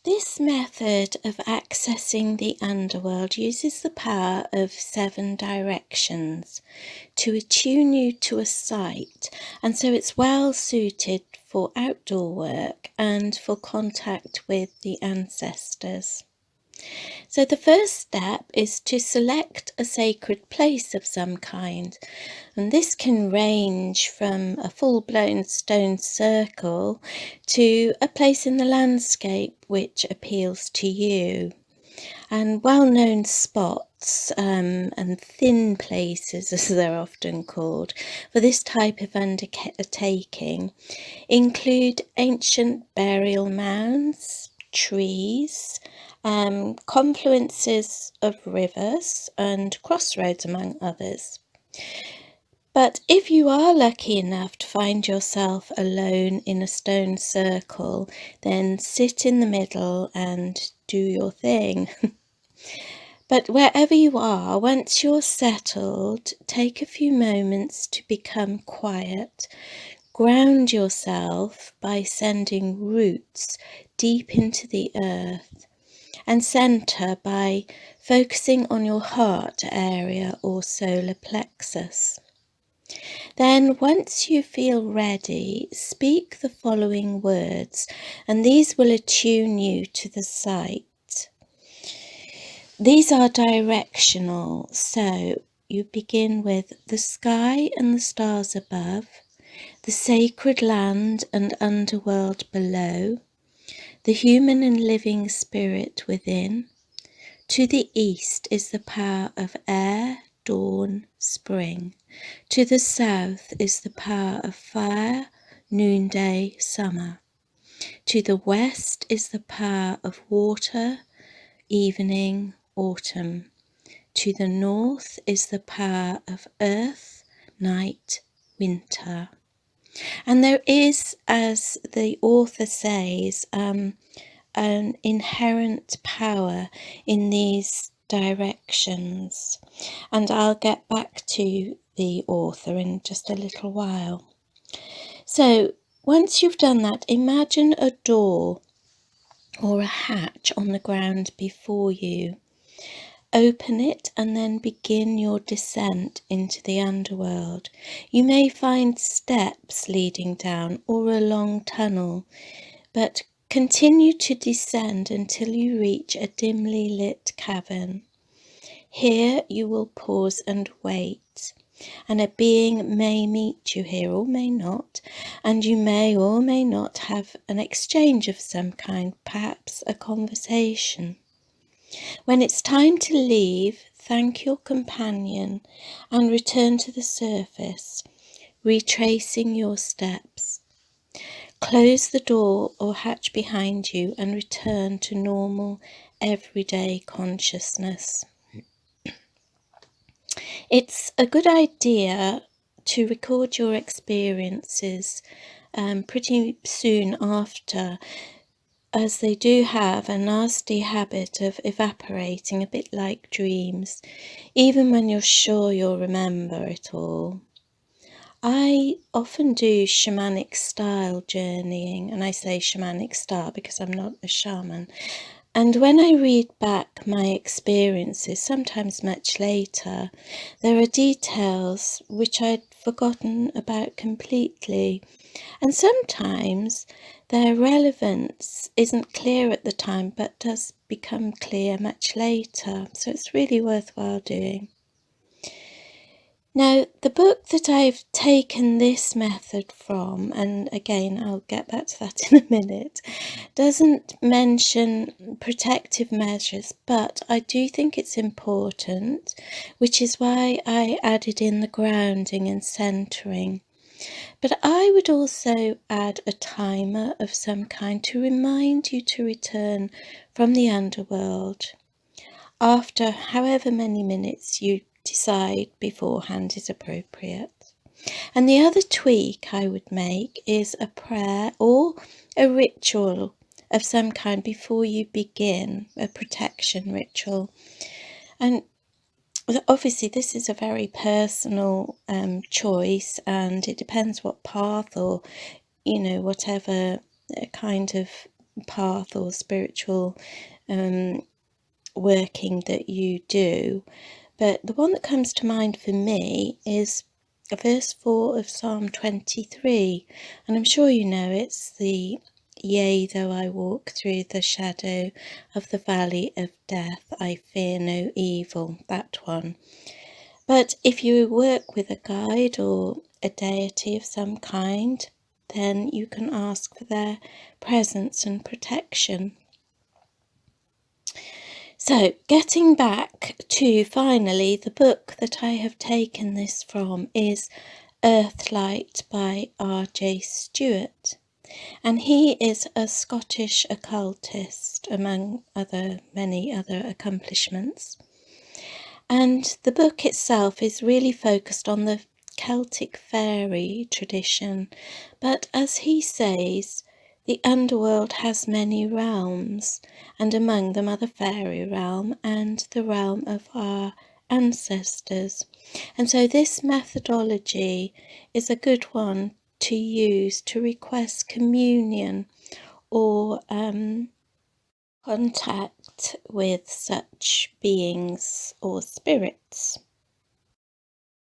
This method of accessing the underworld uses the power of 7 directions to attune you to a site, and so it's well suited for outdoor work and for contact with the ancestors. So the first step is to select a sacred place of some kind, and this can range from a full-blown stone circle to a place in the landscape which appeals to you. And well-known spots and thin places, as they're often called, for this type of undertaking include ancient burial mounds, trees, confluences of rivers and crossroads, among others. But if you are lucky enough to find yourself alone in a stone circle, then sit in the middle and do your thing. But wherever you are, once you're settled, take a few moments to become quiet. Ground yourself by sending roots deep into the earth, and center by focusing on your heart area or solar plexus. Then, once you feel ready, speak the following words, and these will attune you to the site. These are directional, so you begin with the sky and the stars above, the sacred land and underworld below, the human and living spirit within. To the east is the power of air, dawn, spring. To the south is the power of fire, noonday, summer. To the west is the power of water, evening, autumn. To the north is the power of earth, night, winter. And there is, as the author says, an inherent power in these directions. And I'll get back to the author in just a little while. So once you've done that, imagine a door or a hatch on the ground before you. Open it and then begin your descent into the underworld. You may find steps leading down or a long tunnel, but continue to descend until you reach a dimly lit cavern. Here you will pause and wait, and a being may meet you here or may not, and you may or may not have an exchange of some kind, perhaps a conversation. When it's time to leave, thank your companion and return to the surface, retracing your steps. Close the door or hatch behind you and return to normal, everyday consciousness. It's a good idea to record your experiences pretty soon after, as they do have a nasty habit of evaporating, a bit like dreams, even when you're sure you'll remember it all. I often do shamanic style journeying, and I say shamanic style because I'm not a shaman. And when I read back my experiences, sometimes much later, there are details which I'd forgotten about completely. And sometimes their relevance isn't clear at the time, but does become clear much later. So it's really worthwhile doing. Now, the book that I've taken this method from, and again, I'll get back to that in a minute, doesn't mention protective measures, but I do think it's important, which is why I added in the grounding and centering. But I would also add a timer of some kind to remind you to return from the underworld after however many minutes you decide beforehand is appropriate. And the other tweak I would make is a prayer or a ritual of some kind before you begin, a protection ritual. And obviously this is a very personal choice, and it depends what path or whatever kind of path or spiritual working that you do. But the one that comes to mind for me is verse 4 of Psalm 23, and I'm sure you know it's the "Yea, though I walk through the shadow of the valley of death, I fear no evil," that one. But if you work with a guide or a deity of some kind, then you can ask for their presence and protection. So, getting back to finally, the book that I have taken this from is Earthlight by R.J. Stewart. And he is a Scottish occultist, among many other accomplishments. And the book itself is really focused on the Celtic fairy tradition, but as he says, the underworld has many realms, and among them are the fairy realm and the realm of our ancestors. And so this methodology is a good one to use to request communion or contact with such beings or spirits.